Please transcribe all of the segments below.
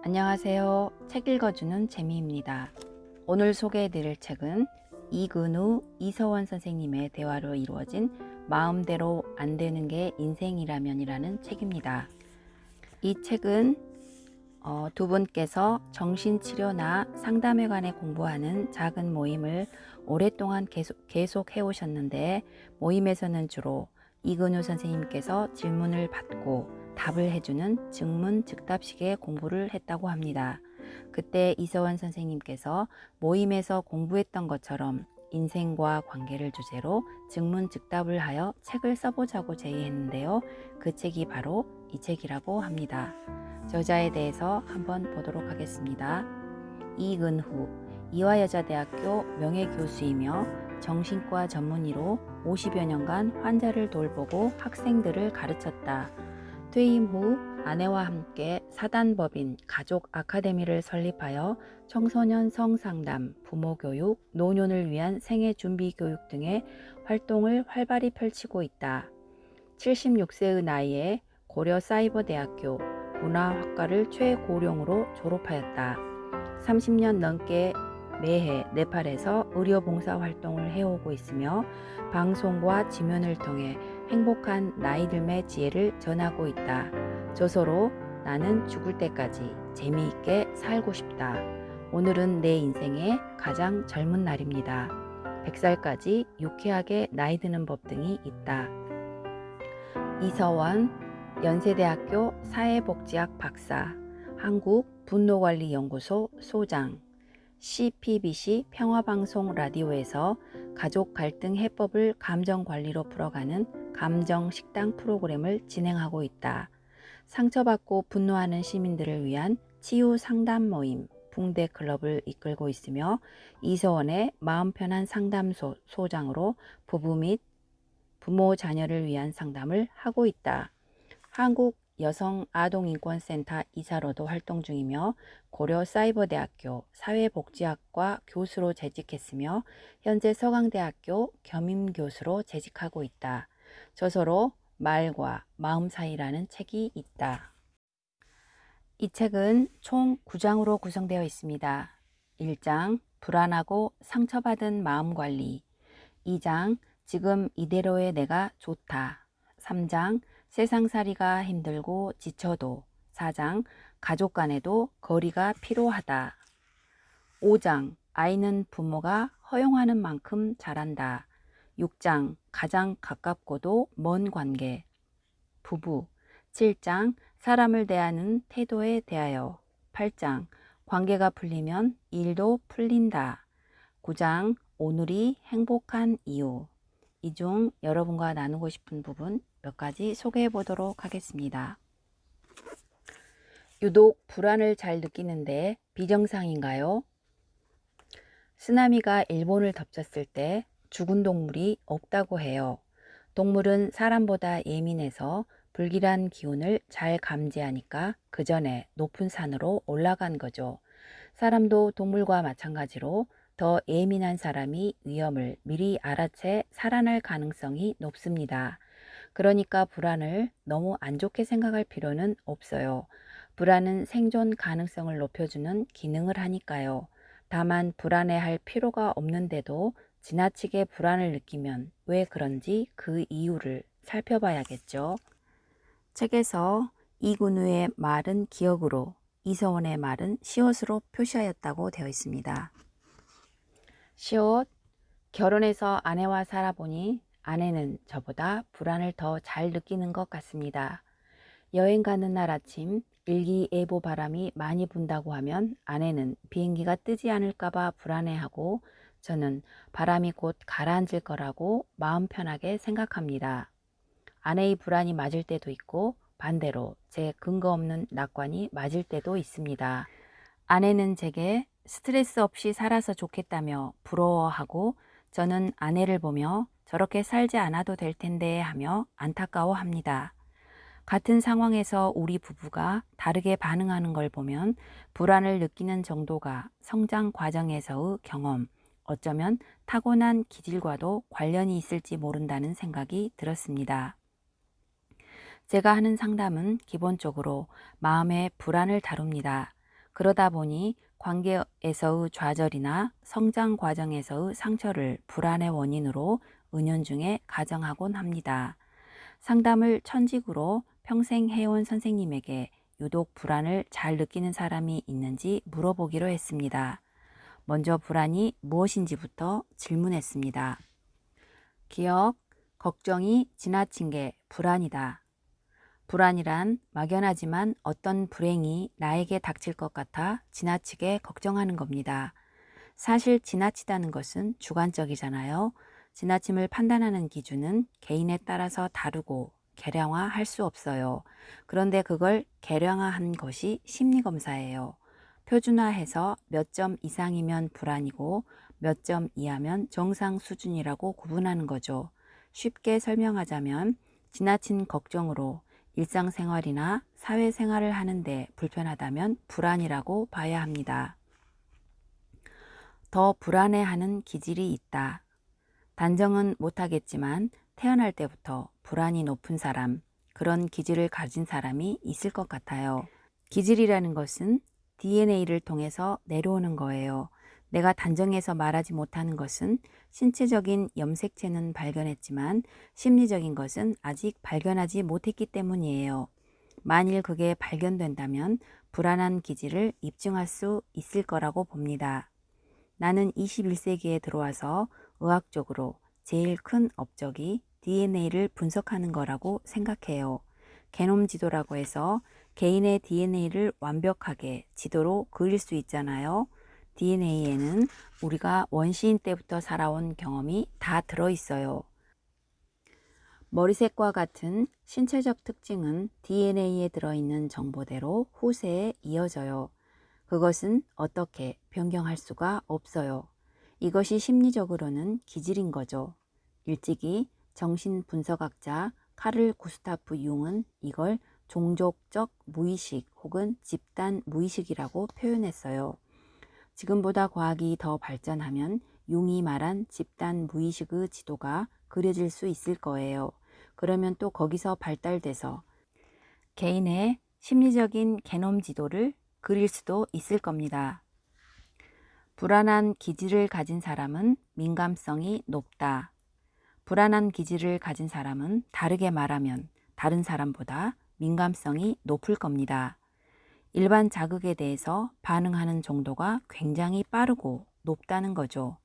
안녕하세요. 책 읽어주는 재미입니다. 오늘 소개해드릴 책은 이근우, 이서원 선생님의 대화로 이루어진 마음대로 안 되는 게 인생이라면이라는 책입니다. 이 책은 두 분께서 정신치료나 상담에 관해 공부하는 작은 모임을 오랫동안 계속 해오셨는데, 모임에서는 주로 이근우 선생님께서 질문을 받고 답을 해주는 즉문즉답식의 공부를 했다고 합니다. 그때 이서원 선생님께서 모임에서 공부했던 것처럼 인생과 관계를 주제로 즉문즉답을 하여 책을 써보자고 제의했는데요. 그 책이 바로 이 책이라고 합니다. 저자에 대해서 한번 보도록 하겠습니다. 이근후, 이화여자대학교 명예교수이며 정신과 전문의로 50여 년간 환자를 돌보고 학생들을 가르쳤다. 퇴임 후 아내와 함께 사단법인 가족 아카데미를 설립하여 청소년 성상담, 부모교육, 노년을 위한 생애 준비 교육 등의 활동을 활발히 펼치고 있다. 76세의 나이에 고려사이버대학교 문화학과를 최고령으로 졸업하였다. 30년 넘게 매해 네팔에서 의료봉사 활동을 해오고 있으며 방송과 지면을 통해 행복한 나이듦의 지혜를 전하고 있다. 저서로 나는 죽을 때까지 재미있게 살고 싶다. 오늘은 내 인생의 가장 젊은 날입니다. 100살까지 유쾌하게 나이 드는 법 등이 있다. 이서원, 연세대학교 사회복지학 박사, 한국분노관리연구소 소장, CPBC 평화방송 라디오에서 가족 갈등 해법을 감정관리로 풀어가는 감정식당 프로그램을 진행하고 있다. 상처받고 분노하는 시민들을 위한 치유 상담 모임 붕대클럽을 이끌고 있으며 이서원의 마음 편한 상담소 소장으로 부부 및 부모 자녀를 위한 상담을 하고 있다. 한국 여성아동인권센터 이사로도 활동 중이며 고려사이버대학교 사회복지학과 교수로 재직했으며 현재 서강대학교 겸임교수로 재직하고 있다. 저서로 말과 마음 사이라는 책이 있다. 이 책은 총 9장으로 구성되어 있습니다. 1장 불안하고 상처받은 마음관리, 2장 지금 이대로의 내가 좋다, 3장 세상살이가 힘들고 지쳐도, 4장 가족 간에도 거리가 필요하다, 5장 아이는 부모가 허용하는 만큼 잘한다, 6장 가장 가깝고도 먼 관계, 부부, 7장 사람을 대하는 태도에 대하여, 8장 관계가 풀리면 일도 풀린다, 9장 오늘이 행복한 이유. 이 중 여러분과 나누고 싶은 부분 몇 가지 소개해 보도록 하겠습니다. 유독 불안을 잘 느끼는데 비정상인가요? 쓰나미가 일본을 덮쳤을 때 죽은 동물이 없다고 해요. 동물은 사람보다 예민해서 불길한 기운을 잘 감지하니까 그 전에 높은 산으로 올라간 거죠. 사람도 동물과 마찬가지로 더 예민한 사람이 위험을 미리 알아채 살아날 가능성이 높습니다. 그러니까 불안을 너무 안 좋게 생각할 필요는 없어요. 불안은 생존 가능성을 높여주는 기능을 하니까요. 다만 불안해할 필요가 없는데도 지나치게 불안을 느끼면 왜 그런지 그 이유를 살펴봐야겠죠. 책에서 이근우의 말은 기억으로, 이서원의 말은 시옷으로 표시하였다고 되어 있습니다. 시옷, 결혼해서 아내와 살아보니 아내는 저보다 불안을 더 잘 느끼는 것 같습니다. 여행 가는 날 아침 일기예보 바람이 많이 분다고 하면 아내는 비행기가 뜨지 않을까봐 불안해하고, 저는 바람이 곧 가라앉을 거라고 마음 편하게 생각합니다. 아내의 불안이 맞을 때도 있고 반대로 제 근거 없는 낙관이 맞을 때도 있습니다. 아내는 제게 스트레스 없이 살아서 좋겠다며 부러워하고, 저는 아내를 보며 저렇게 살지 않아도 될 텐데 하며 안타까워합니다. 같은 상황에서 우리 부부가 다르게 반응하는 걸 보면 불안을 느끼는 정도가 성장 과정에서의 경험, 어쩌면 타고난 기질과도 관련이 있을지 모른다는 생각이 들었습니다. 제가 하는 상담은 기본적으로 마음의 불안을 다룹니다. 그러다 보니 관계에서의 좌절이나 성장 과정에서의 상처를 불안의 원인으로 은연중에 가정하곤 합니다. 상담을 천직으로 평생 해온 선생님에게 유독 불안을 잘 느끼는 사람이 있는지 물어보기로 했습니다. 먼저 불안이 무엇인지부터 질문했습니다. 기억, 걱정이 지나친 게 불안이다. 불안이란 막연하지만 어떤 불행이 나에게 닥칠 것 같아 지나치게 걱정하는 겁니다. 사실 지나치다는 것은 주관적이잖아요. 지나침을 판단하는 기준은 개인에 따라서 다르고 계량화할 수 없어요. 그런데 그걸 계량화한 것이 심리검사예요. 표준화해서 몇 점 이상이면 불안이고 몇 점 이하면 정상 수준이라고 구분하는 거죠. 쉽게 설명하자면 지나친 걱정으로 일상생활이나 사회생활을 하는데 불편하다면 불안이라고 봐야 합니다. 더 불안해하는 기질이 있다. 단정은 못하겠지만 태어날 때부터 불안이 높은 사람, 그런 기질을 가진 사람이 있을 것 같아요. 기질이라는 것은 DNA를 통해서 내려오는 거예요. 내가 단정해서 말하지 못하는 것은 신체적인 염색체는 발견했지만 심리적인 것은 아직 발견하지 못했기 때문이에요. 만일 그게 발견된다면 불안한 기질을 입증할 수 있을 거라고 봅니다. 나는 21세기에 들어와서 의학적으로 제일 큰 업적이 DNA를 분석하는 거라고 생각해요. 게놈 지도라고 해서 개인의 DNA를 완벽하게 지도로 그릴 수 있잖아요. DNA에는 우리가 원시인 때부터 살아온 경험이 다 들어있어요. 머리색과 같은 신체적 특징은 DNA에 들어있는 정보대로 후세에 이어져요. 그것은 어떻게 변경할 수가 없어요. 이것이 심리적으로는 기질인 거죠. 일찍이 정신분석학자 카를 구스타프 융은 이걸 종족적 무의식 혹은 집단 무의식이라고 표현했어요. 지금보다 과학이 더 발전하면 융이 말한 집단 무의식의 지도가 그려질 수 있을 거예요. 그러면 또 거기서 발달돼서 개인의 심리적인 게놈 지도를 그릴 수도 있을 겁니다. 불안한 기질을 가진 사람은 민감성이 높다. 불안한 기질을 가진 사람은 다르게 말하면 다른 사람보다 민감성이 높을 겁니다. 일반 자극에 대해서 반응하는 정도가 굉장히 빠르고 높다는 거죠.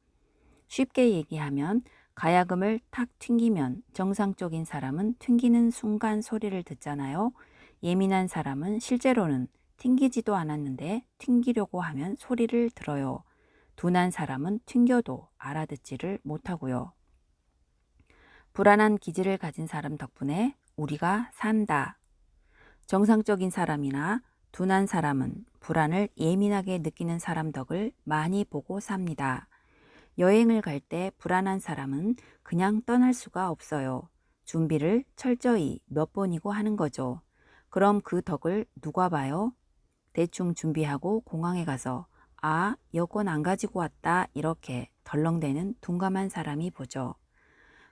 쉽게 얘기하면 가야금을 탁 튕기면 정상적인 사람은 튕기는 순간 소리를 듣잖아요. 예민한 사람은 실제로는 튕기지도 않았는데 튕기려고 하면 소리를 들어요. 둔한 사람은 튕겨도 알아듣지를 못하고요. 불안한 기질을 가진 사람 덕분에 우리가 산다. 정상적인 사람이나 둔한 사람은 불안을 예민하게 느끼는 사람 덕을 많이 보고 삽니다. 여행을 갈 때 불안한 사람은 그냥 떠날 수가 없어요. 준비를 철저히 몇 번이고 하는 거죠. 그럼 그 덕을 누가 봐요? 대충 준비하고 공항에 가서 아, 여권 안 가지고 왔다 이렇게 덜렁대는 둔감한 사람이 보죠.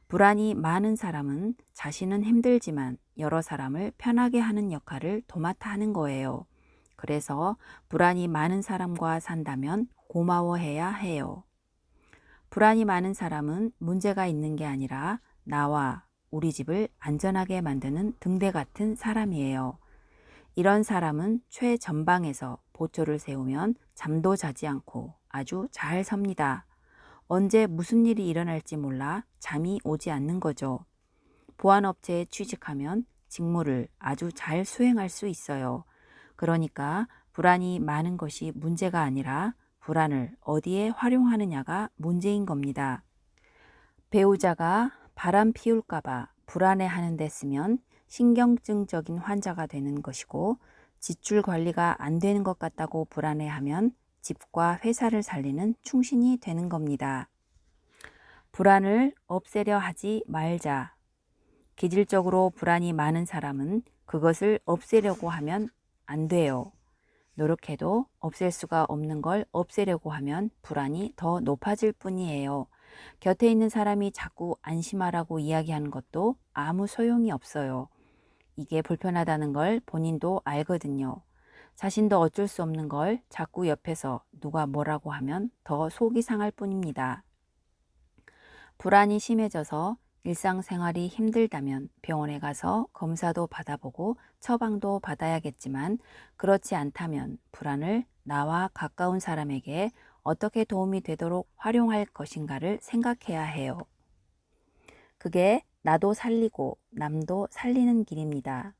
불안이 많은 사람은 자신은 힘들지만 여러 사람을 편하게 하는 역할을 도맡아 하는 거예요. 그래서 불안이 많은 사람과 산다면 고마워해야 해요. 불안이 많은 사람은 문제가 있는 게 아니라 나와 우리 집을 안전하게 만드는 등대 같은 사람이에요. 이런 사람은 최전방에서 보초를 세우면 잠도 자지 않고 아주 잘 섭니다. 언제 무슨 일이 일어날지 몰라 잠이 오지 않는 거죠. 보안업체에 취직하면 직무를 아주 잘 수행할 수 있어요. 그러니까 불안이 많은 것이 문제가 아니라 불안을 어디에 활용하느냐가 문제인 겁니다. 배우자가 바람 피울까봐 불안해하는 데 쓰면 신경증적인 환자가 되는 것이고 지출 관리가 안 되는 것 같다고 불안해하면 집과 회사를 살리는 충신이 되는 겁니다. 불안을 없애려 하지 말자. 기질적으로 불안이 많은 사람은 그것을 없애려고 하면 안 돼요. 노력해도 없앨 수가 없는 걸 없애려고 하면 불안이 더 높아질 뿐이에요. 곁에 있는 사람이 자꾸 안심하라고 이야기하는 것도 아무 소용이 없어요. 이게 불편하다는 걸 본인도 알거든요. 자신도 어쩔 수 없는 걸 자꾸 옆에서 누가 뭐라고 하면 더 속이 상할 뿐입니다. 불안이 심해져서 일상생활이 힘들다면 병원에 가서 검사도 받아보고 처방도 받아야겠지만, 그렇지 않다면 불안을 나와 가까운 사람에게 어떻게 도움이 되도록 활용할 것인가를 생각해야 해요. 그게 나도 살리고 남도 살리는 길입니다.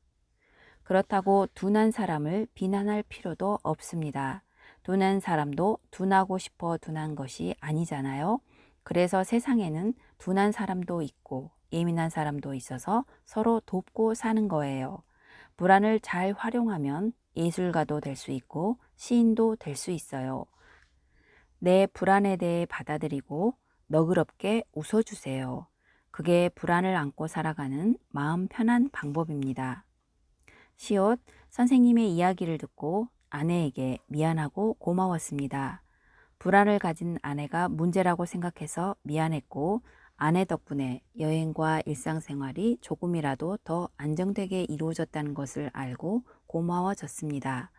그렇다고 둔한 사람을 비난할 필요도 없습니다. 둔한 사람도 둔하고 싶어 둔한 것이 아니잖아요. 그래서 세상에는 둔한 사람도 있고 예민한 사람도 있어서 서로 돕고 사는 거예요. 불안을 잘 활용하면 예술가도 될 수 있고 시인도 될 수 있어요. 내 불안에 대해 받아들이고 너그럽게 웃어주세요. 그게 불안을 안고 살아가는 마음 편한 방법입니다. 시옷, 선생님의 이야기를 듣고 아내에게 미안하고 고마웠습니다. 불안을 가진 아내가 문제라고 생각해서 미안했고, 아내 덕분에 여행과 일상생활이 조금이라도 더 안정되게 이루어졌다는 것을 알고 고마워졌습니다.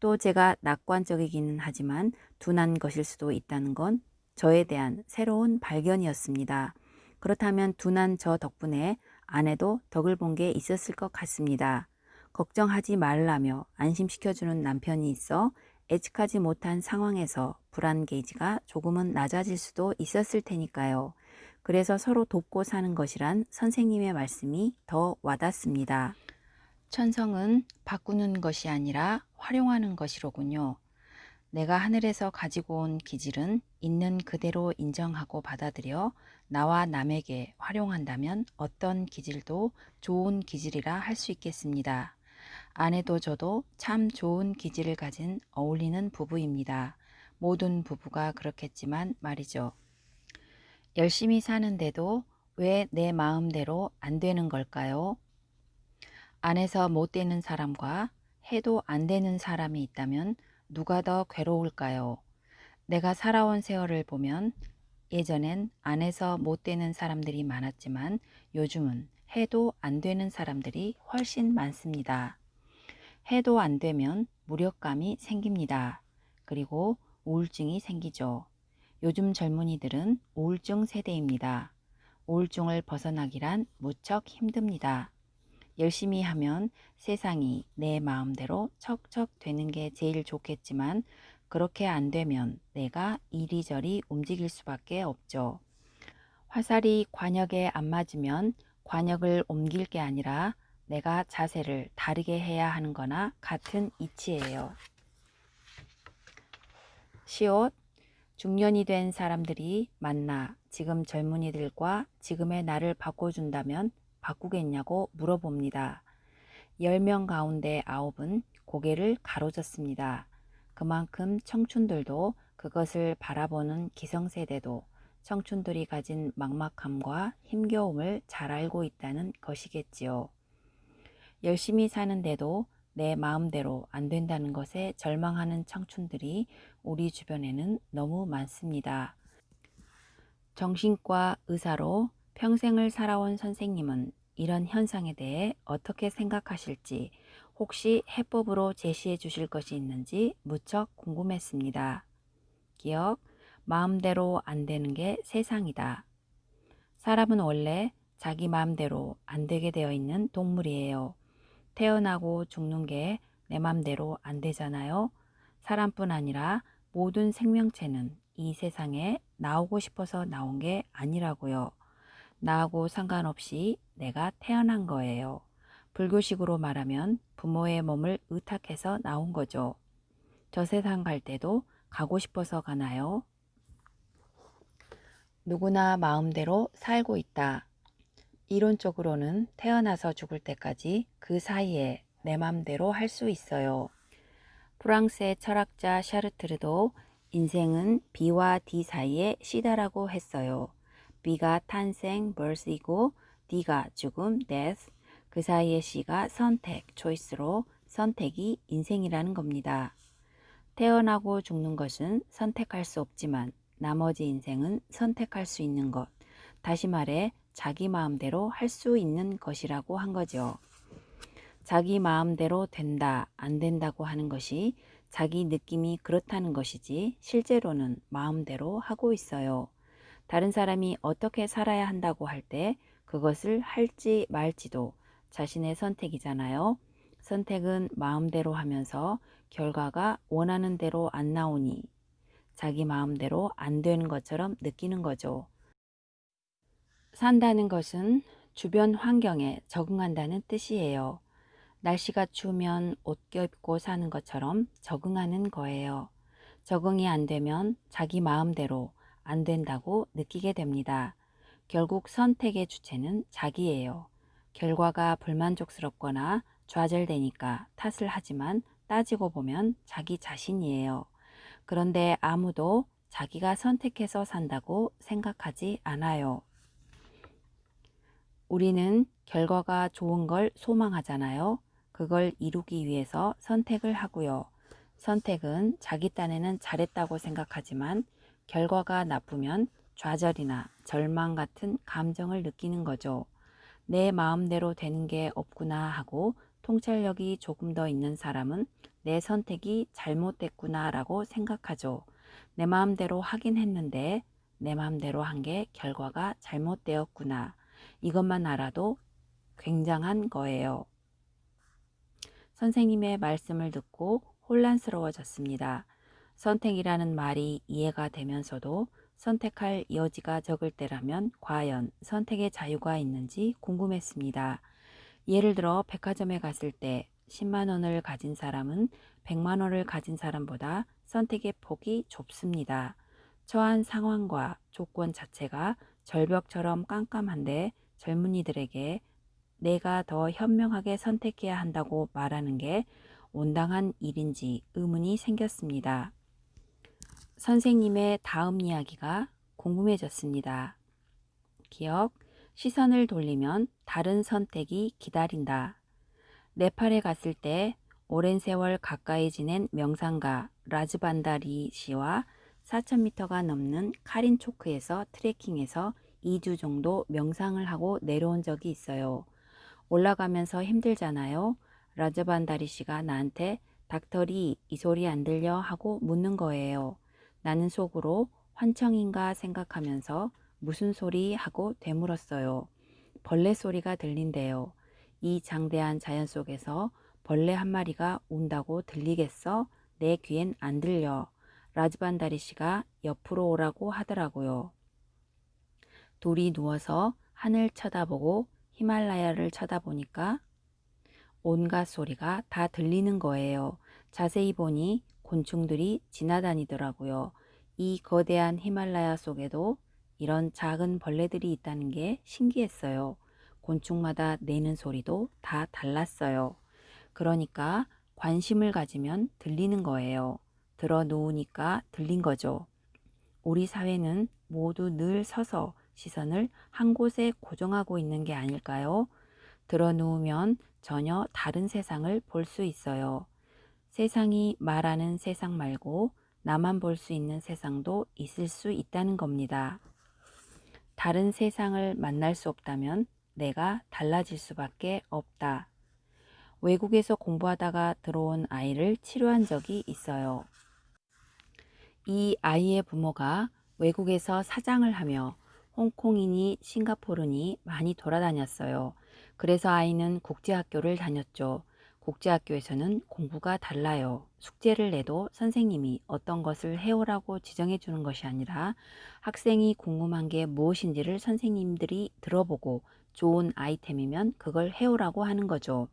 또 제가 낙관적이기는 하지만 둔한 것일 수도 있다는 건 저에 대한 새로운 발견이었습니다. 그렇다면 둔한 저 덕분에 아내도 덕을 본 게 있었을 것 같습니다. 걱정하지 말라며 안심시켜주는 남편이 있어 예측하지 못한 상황에서 불안 게이지가 조금은 낮아질 수도 있었을 테니까요. 그래서 서로 돕고 사는 것이란 선생님의 말씀이 더 와닿습니다. 천성은 바꾸는 것이 아니라 활용하는 것이로군요. 내가 하늘에서 가지고 온 기질은 있는 그대로 인정하고 받아들여 나와 남에게 활용한다면 어떤 기질도 좋은 기질이라 할 수 있겠습니다. 아내도 저도 참 좋은 기질을 가진 어울리는 부부입니다. 모든 부부가 그렇겠지만 말이죠. 열심히 사는데도 왜 내 마음대로 안 되는 걸까요? 안에서 못 되는 사람과 해도 안 되는 사람이 있다면 누가 더 괴로울까요? 내가 살아온 세월을 보면 예전엔 안에서 못 되는 사람들이 많았지만 요즘은 해도 안 되는 사람들이 훨씬 많습니다. 해도 안 되면 무력감이 생깁니다. 그리고 우울증이 생기죠. 요즘 젊은이들은 우울증 세대입니다. 우울증을 벗어나기란 무척 힘듭니다. 열심히 하면 세상이 내 마음대로 척척 되는 게 제일 좋겠지만 그렇게 안 되면 내가 이리저리 움직일 수밖에 없죠. 화살이 관역에 안 맞으면 관역을 옮길 게 아니라 내가 자세를 다르게 해야 하는 거나 같은 이치예요. 시옷, 중년이 된 사람들이 만나 지금 젊은이들과 지금의 나를 바꿔준다면 바꾸겠냐고 물어봅니다. 10명 가운데 9은 고개를 가로젓습니다. 그만큼 청춘들도 그것을 바라보는 기성세대도 청춘들이 가진 막막함과 힘겨움을 잘 알고 있다는 것이겠지요. 열심히 사는데도 내 마음대로 안 된다는 것에 절망하는 청춘들이 우리 주변에는 너무 많습니다. 정신과 의사로 평생을 살아온 선생님은 이런 현상에 대해 어떻게 생각하실지, 혹시 해법으로 제시해 주실 것이 있는지 무척 궁금했습니다. 기억, 마음대로 안 되는 게 세상이다. 사람은 원래 자기 마음대로 안 되게 되어 있는 동물이에요. 태어나고 죽는 게 내 맘대로 안 되잖아요. 사람뿐 아니라 모든 생명체는 이 세상에 나오고 싶어서 나온 게 아니라고요. 나하고 상관없이 내가 태어난 거예요. 불교식으로 말하면 부모의 몸을 의탁해서 나온 거죠. 저 세상 갈 때도 가고 싶어서 가나요? 누구나 마음대로 살고 있다. 이론적으로는 태어나서 죽을 때까지 그 사이에 내 맘대로 할 수 있어요. 프랑스의 철학자 샤르트르도 인생은 B와 D 사이의 시다라고 했어요. B가 탄생, birth이고 D가 죽음, death. 그 사이의 C가 선택, choice로 선택이 인생이라는 겁니다. 태어나고 죽는 것은 선택할 수 없지만 나머지 인생은 선택할 수 있는 것. 다시 말해 자기 마음대로 할 수 있는 것이라고 한 거죠. 자기 마음대로 된다, 안 된다고 하는 것이 자기 느낌이 그렇다는 것이지 실제로는 마음대로 하고 있어요. 다른 사람이 어떻게 살아야 한다고 할 때 그것을 할지 말지도 자신의 선택이잖아요. 선택은 마음대로 하면서 결과가 원하는 대로 안 나오니 자기 마음대로 안 되는 것처럼 느끼는 거죠. 산다는 것은 주변 환경에 적응한다는 뜻이에요. 날씨가 추우면 옷 껴입고 사는 것처럼 적응하는 거예요. 적응이 안 되면 자기 마음대로 안 된다고 느끼게 됩니다. 결국 선택의 주체는 자기예요. 결과가 불만족스럽거나 좌절되니까 탓을 하지만 따지고 보면 자기 자신이에요. 그런데 아무도 자기가 선택해서 산다고 생각하지 않아요. 우리는 결과가 좋은 걸 소망하잖아요. 그걸 이루기 위해서 선택을 하고요. 선택은 자기 딴에는 잘했다고 생각하지만 결과가 나쁘면 좌절이나 절망 같은 감정을 느끼는 거죠. 내 마음대로 되는 게 없구나 하고 통찰력이 조금 더 있는 사람은 내 선택이 잘못됐구나 라고 생각하죠. 내 마음대로 하긴 했는데 내 마음대로 한 게 결과가 잘못되었구나. 이것만 알아도 굉장한 거예요. 선생님의 말씀을 듣고 혼란스러워졌습니다. 선택이라는 말이 이해가 되면서도 선택할 여지가 적을 때라면 과연 선택의 자유가 있는지 궁금했습니다. 예를 들어 백화점에 갔을 때 10만 원을 가진 사람은 100만 원을 가진 사람보다 선택의 폭이 좁습니다. 처한 상황과 조건 자체가 절벽처럼 깜깜한데 젊은이들에게 내가 더 현명하게 선택해야 한다고 말하는 게 온당한 일인지 의문이 생겼습니다. 선생님의 다음 이야기가 궁금해졌습니다. 기억, 시선을 돌리면 다른 선택이 기다린다. 네팔에 갔을 때 오랜 세월 가까이 지낸 명상가 라즈반다리 씨와 4,000m가 넘는 카린초크에서 트레킹해서 2주 정도 명상을 하고 내려온 적이 있어요. 올라가면서 힘들잖아요. 라즈반다리 씨가 나한테 닥터리 이 소리 안 들려 하고 묻는 거예요. 나는 속으로 환청인가 생각하면서 무슨 소리 하고 되물었어요. 벌레 소리가 들린대요. 이 장대한 자연 속에서 벌레 한 마리가 운다고 들리겠어? 내 귀엔 안 들려. 라즈반다리 씨가 옆으로 오라고 하더라고요. 둘이 누워서 하늘 쳐다보고 히말라야를 쳐다보니까 온갖 소리가 다 들리는 거예요. 자세히 보니 곤충들이 지나다니더라고요. 이 거대한 히말라야 속에도 이런 작은 벌레들이 있다는 게 신기했어요. 곤충마다 내는 소리도 다 달랐어요. 그러니까 관심을 가지면 들리는 거예요. 들어 놓으니까 들린 거죠. 우리 사회는 모두 늘 서서 시선을 한 곳에 고정하고 있는 게 아닐까요? 들어 누우면 전혀 다른 세상을 볼 수 있어요. 세상이 말하는 세상 말고 나만 볼 수 있는 세상도 있을 수 있다는 겁니다. 다른 세상을 만날 수 없다면 내가 달라질 수밖에 없다. 외국에서 공부하다가 들어온 아이를 치료한 적이 있어요. 이 아이의 부모가 외국에서 사장을 하며 홍콩이니 싱가포르니 많이 돌아다녔어요. 그래서 아이는 국제학교를 다녔죠. 국제학교에서는 공부가 달라요. 숙제를 내도 선생님이 어떤 것을 해오라고 지정해 주는 것이 아니라 학생이 궁금한 게 무엇인지를 선생님들이 들어보고 좋은 아이템이면 그걸 해오라고 하는 거죠.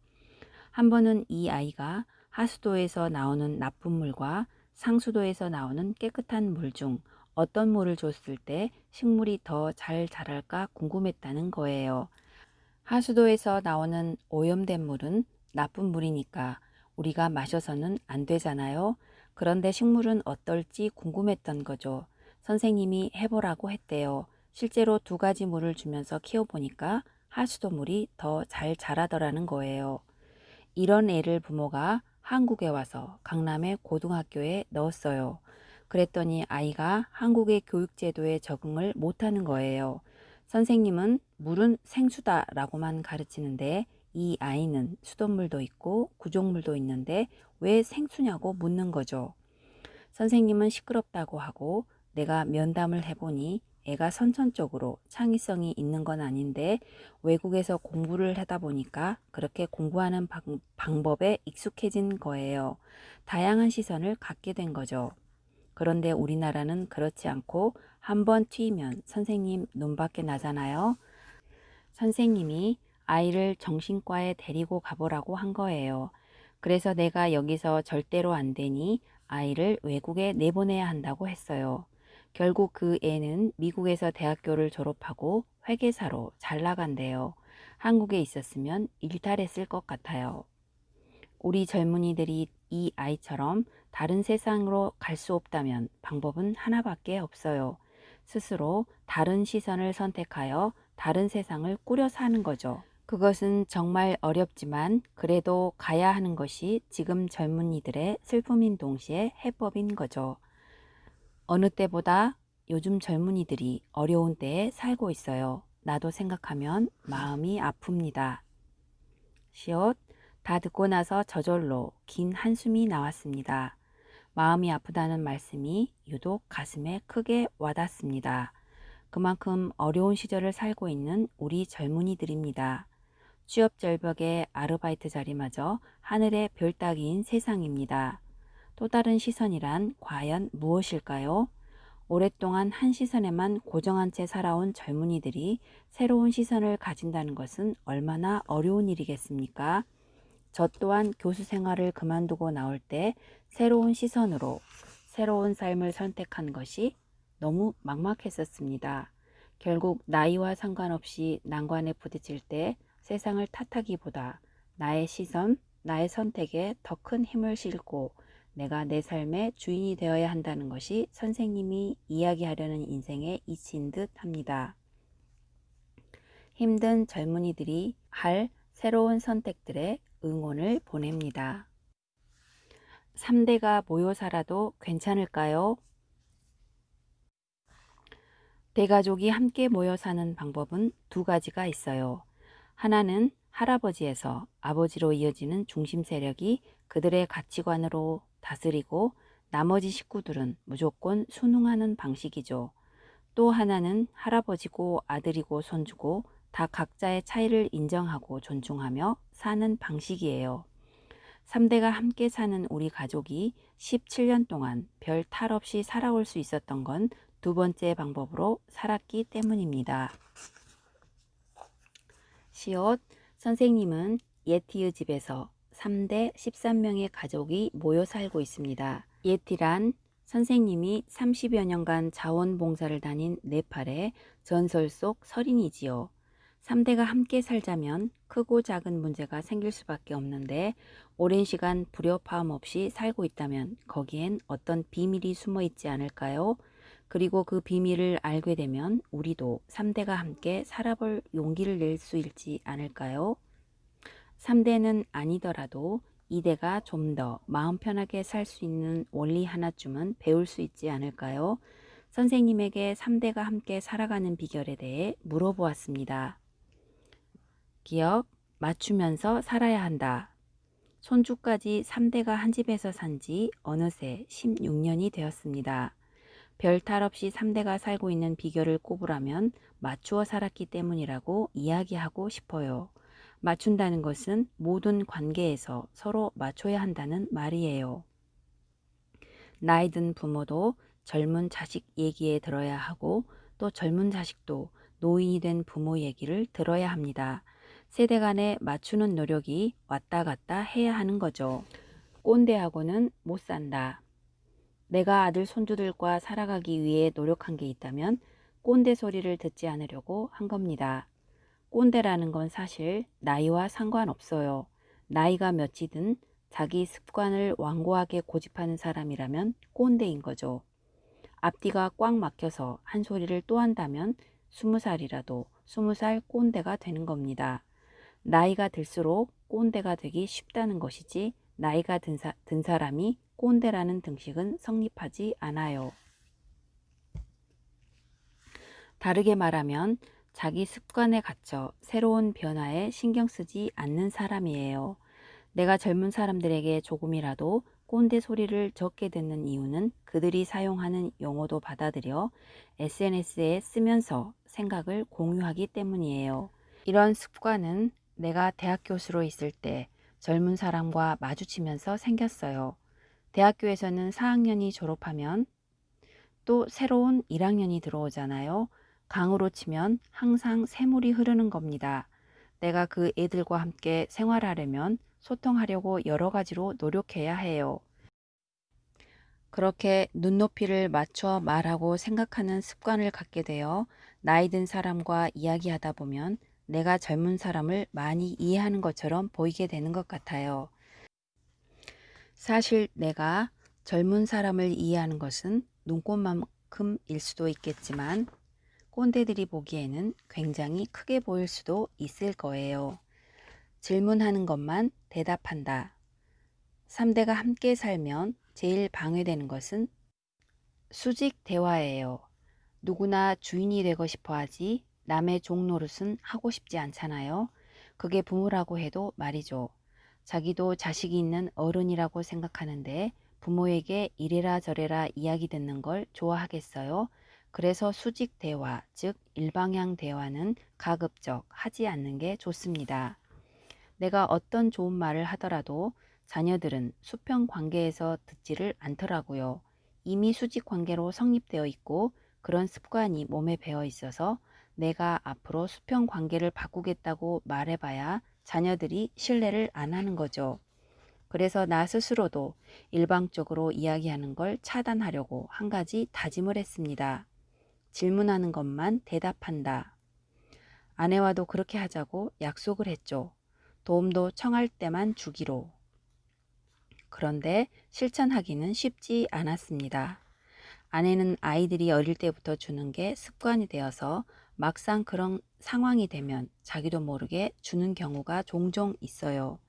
한 번은 이 아이가 하수도에서 나오는 나쁜 물과 상수도에서 나오는 깨끗한 물 중 어떤 물을 줬을 때 식물이 더 잘 자랄까 궁금했다는 거예요. 하수도에서 나오는 오염된 물은 나쁜 물이니까 우리가 마셔서는 안 되잖아요. 그런데 식물은 어떨지 궁금했던 거죠. 선생님이 해보라고 했대요. 실제로 두 가지 물을 주면서 키워보니까 하수도 물이 더 잘 자라더라는 거예요. 이런 애를 부모가 한국에 와서 강남의 고등학교에 넣었어요. 그랬더니 아이가 한국의 교육제도에 적응을 못하는 거예요. 선생님은 물은 생수다 라고만 가르치는데 이 아이는 수돗물도 있고 구조물도 있는데 왜 생수냐고 묻는 거죠. 선생님은 시끄럽다고 하고 내가 면담을 해보니 애가 선천적으로 창의성이 있는 건 아닌데 외국에서 공부를 하다 보니까 그렇게 공부하는 방법에 익숙해진 거예요. 다양한 시선을 갖게 된 거죠. 그런데 우리나라는 그렇지 않고 한번 튀면 선생님 눈밖에 나잖아요. 선생님이 아이를 정신과에 데리고 가보라고 한 거예요. 그래서 내가 여기서 절대로 안 되니 아이를 외국에 내보내야 한다고 했어요. 결국 그 애는 미국에서 대학교를 졸업하고 회계사로 잘 나간대요. 한국에 있었으면 일탈했을 것 같아요. 우리 젊은이들이 이 아이처럼 다른 세상으로 갈 수 없다면 방법은 하나밖에 없어요. 스스로 다른 시선을 선택하여 다른 세상을 꾸려 사는 거죠. 그것은 정말 어렵지만 그래도 가야 하는 것이 지금 젊은이들의 슬픔인 동시에 해법인 거죠. 어느 때보다 요즘 젊은이들이 어려운 때에 살고 있어요. 나도 생각하면 마음이 아픕니다. 시옷, 다 듣고 나서 저절로 긴 한숨이 나왔습니다. 마음이 아프다는 말씀이 유독 가슴에 크게 와닿습니다. 그만큼 어려운 시절을 살고 있는 우리 젊은이들입니다. 취업 절벽의 아르바이트 자리마저 하늘의 별 따기인 세상입니다. 또 다른 시선이란 과연 무엇일까요? 오랫동안 한 시선에만 고정한 채 살아온 젊은이들이 새로운 시선을 가진다는 것은 얼마나 어려운 일이겠습니까? 저 또한 교수 생활을 그만두고 나올 때 새로운 시선으로 새로운 삶을 선택한 것이 너무 막막했었습니다. 결국 나이와 상관없이 난관에 부딪힐 때 세상을 탓하기보다 나의 시선, 나의 선택에 더 큰 힘을 싣고 내가 내 삶의 주인이 되어야 한다는 것이 선생님이 이야기하려는 인생의 이치인 듯 합니다. 힘든 젊은이들이 할 새로운 선택들에 응원을 보냅니다. 3대가 모여 살아도 괜찮을까요? 대가족이 함께 모여 사는 방법은 두 가지가 있어요. 하나는 할아버지에서 아버지로 이어지는 중심 세력이 그들의 가치관으로 다스리고 나머지 식구들은 무조건 순응하는 방식이죠. 또 하나는 할아버지고 아들이고 손주고 다 각자의 차이를 인정하고 존중하며 사는 방식이에요. 3대가 함께 사는 우리 가족이 17년 동안 별 탈 없이 살아올 수 있었던 건 두 번째 방법으로 살았기 때문입니다. 시옷, 선생님은 예티의 집에서 3대 13명의 가족이 모여 살고 있습니다. 예티란 선생님이 30여 년간 자원봉사를 다닌 네팔의 전설 속 설인이지요. 3대가 함께 살자면 크고 작은 문제가 생길 수밖에 없는데 오랜 시간 불협화음 없이 살고 있다면 거기엔 어떤 비밀이 숨어 있지 않을까요? 그리고 그 비밀을 알게 되면 우리도 3대가 함께 살아볼 용기를 낼 수 있지 않을까요? 3대는 아니더라도 2대가 좀 더 마음 편하게 살 수 있는 원리 하나쯤은 배울 수 있지 않을까요? 선생님에게 3대가 함께 살아가는 비결에 대해 물어보았습니다. 기억, 맞추면서 살아야 한다. 손주까지 3대가 한 집에서 산 지 어느새 16년이 되었습니다. 별 탈 없이 3대가 살고 있는 비결을 꼽으라면 맞추어 살았기 때문이라고 이야기하고 싶어요. 맞춘다는 것은 모든 관계에서 서로 맞춰야 한다는 말이에요. 나이 든 부모도 젊은 자식 얘기에 들어야 하고 또 젊은 자식도 노인이 된 부모 얘기를 들어야 합니다. 세대 간에 맞추는 노력이 왔다 갔다 해야 하는 거죠. 꼰대하고는 못 산다. 내가 아들 손주들과 살아가기 위해 노력한 게 있다면 꼰대 소리를 듣지 않으려고 한 겁니다. 꼰대라는 건 사실 나이와 상관없어요. 나이가 몇이든 자기 습관을 완고하게 고집하는 사람이라면 꼰대인 거죠. 앞뒤가 꽉 막혀서 한 소리를 또 한다면 20살이라도 20살 꼰대가 되는 겁니다. 나이가 들수록 꼰대가 되기 쉽다는 것이지 나이가 든 사람이 꼰대라는 등식은 성립하지 않아요. 다르게 말하면 자기 습관에 갇혀 새로운 변화에 신경 쓰지 않는 사람이에요. 내가 젊은 사람들에게 조금이라도 꼰대 소리를 적게 듣는 이유는 그들이 사용하는 용어도 받아들여 SNS에 쓰면서 생각을 공유하기 때문이에요. 이런 습관은 내가 대학 교수로 있을 때 젊은 사람과 마주치면서 생겼어요. 대학교에서는 4학년이 졸업하면 또 새로운 1학년이 들어오잖아요. 강으로 치면 항상 샘물이 흐르는 겁니다. 내가 그 애들과 함께 생활하려면 소통하려고 여러 가지로 노력해야 해요. 그렇게 눈높이를 맞춰 말하고 생각하는 습관을 갖게 되어 나이 든 사람과 이야기하다 보면 내가 젊은 사람을 많이 이해하는 것처럼 보이게 되는 것 같아요. 사실 내가 젊은 사람을 이해하는 것은 눈꽃만큼일 수도 있겠지만 꼰대들이 보기에는 굉장히 크게 보일 수도 있을 거예요. 질문하는 것만 대답한다. 3대가 함께 살면 제일 방해되는 것은 수직 대화예요. 누구나 주인이 되고 싶어 하지 남의 종 노릇은 하고 싶지 않잖아요. 그게 부모라고 해도 말이죠. 자기도 자식이 있는 어른이라고 생각하는데 부모에게 이래라 저래라 이야기 듣는 걸 좋아하겠어요? 그래서 수직 대화, 즉 일방향 대화는 가급적 하지 않는 게 좋습니다. 내가 어떤 좋은 말을 하더라도 자녀들은 수평 관계에서 듣지를 않더라고요. 이미 수직 관계로 성립되어 있고 그런 습관이 몸에 배어 있어서 내가 앞으로 수평 관계를 바꾸겠다고 말해봐야 자녀들이 신뢰를 안 하는 거죠. 그래서 나 스스로도 일방적으로 이야기하는 걸 차단하려고 한 가지 다짐을 했습니다. 질문하는 것만 대답한다. 아내와도 그렇게 하자고 약속을 했죠. 도움도 청할 때만 주기로. 그런데 실천하기는 쉽지 않았습니다. 아내는 아이들이 어릴 때부터 주는 게 습관이 되어서 막상 그런 상황이 되면 자기도 모르게 주는 경우가 종종 있어요.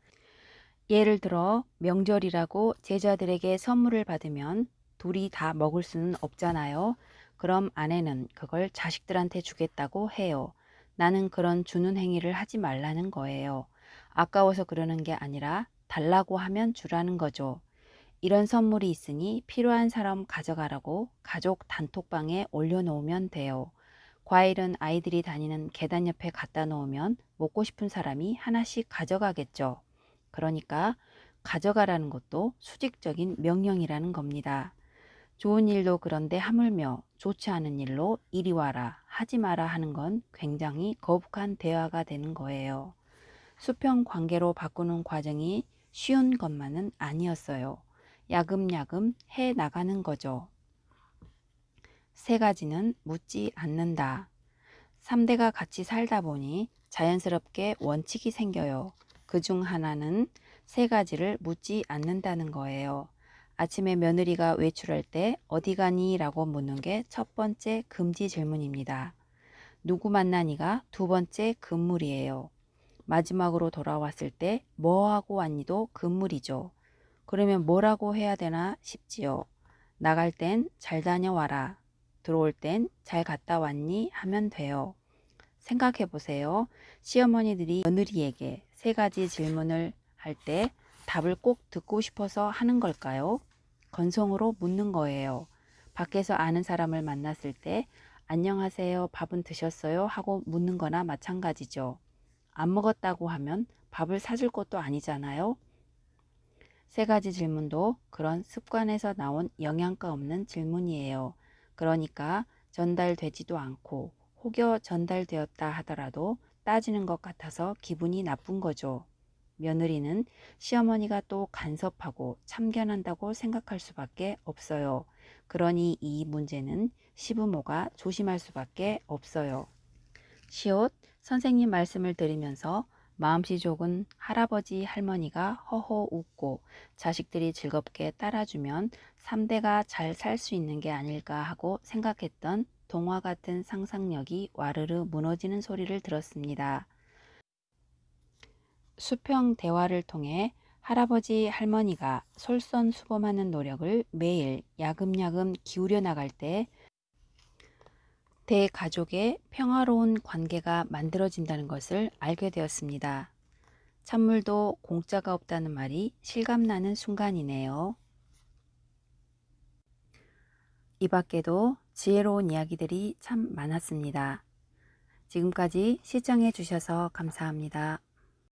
예를 들어 명절이라고 제자들에게 선물을 받으면 둘이 다 먹을 수는 없잖아요. 그럼 아내는 그걸 자식들한테 주겠다고 해요. 나는 그런 주는 행위를 하지 말라는 거예요. 아까워서 그러는 게 아니라 달라고 하면 주라는 거죠. 이런 선물이 있으니 필요한 사람 가져가라고 가족 단톡방에 올려놓으면 돼요. 과일은 아이들이 다니는 계단 옆에 갖다 놓으면 먹고 싶은 사람이 하나씩 가져가겠죠. 그러니까 가져가라는 것도 수직적인 명령이라는 겁니다. 좋은 일도 그런데 하물며 좋지 않은 일로 이리 와라, 하지 마라 하는 건 굉장히 거북한 대화가 되는 거예요. 수평 관계로 바꾸는 과정이 쉬운 것만은 아니었어요. 야금야금 해 나가는 거죠. 세 가지는 묻지 않는다. 3대가 같이 살다 보니 자연스럽게 원칙이 생겨요. 그중 하나는 세 가지를 묻지 않는다는 거예요. 아침에 며느리가 외출할 때 어디 가니? 라고 묻는 게 첫 번째 금지 질문입니다. 누구 만나니가 두 번째 금물이에요. 마지막으로 돌아왔을 때 뭐하고 왔니도 금물이죠. 그러면 뭐라고 해야 되나 싶지요. 나갈 땐 잘 다녀와라. 들어올 땐 잘 갔다 왔니? 하면 돼요. 생각해 보세요. 시어머니들이 며느리에게 세 가지 질문을 할 때 답을 꼭 듣고 싶어서 하는 걸까요? 건성으로 묻는 거예요. 밖에서 아는 사람을 만났을 때 안녕하세요, 밥은 드셨어요? 하고 묻는 거나 마찬가지죠. 안 먹었다고 하면 밥을 사줄 것도 아니잖아요. 세 가지 질문도 그런 습관에서 나온 영양가 없는 질문이에요. 그러니까 전달되지도 않고 혹여 전달되었다 하더라도 따지는 것 같아서 기분이 나쁜 거죠. 며느리는 시어머니가 또 간섭하고 참견한다고 생각할 수밖에 없어요. 그러니 이 문제는 시부모가 조심할 수밖에 없어요. 시옷 선생님 말씀을 들으면서 마음씨 좋은 할아버지 할머니가 허허 웃고 자식들이 즐겁게 따라주면 3대가 잘 살 수 있는 게 아닐까 하고 생각했던 동화 같은 상상력이 와르르 무너지는 소리를 들었습니다. 수평 대화를 통해 할아버지 할머니가 솔선수범하는 노력을 매일 야금야금 기울여 나갈 때 대가족의 평화로운 관계가 만들어진다는 것을 알게 되었습니다. 찬물도 공짜가 없다는 말이 실감나는 순간이네요. 이 밖에도 지혜로운 이야기들이 참 많았습니다. 지금까지 시청해 주셔서 감사합니다.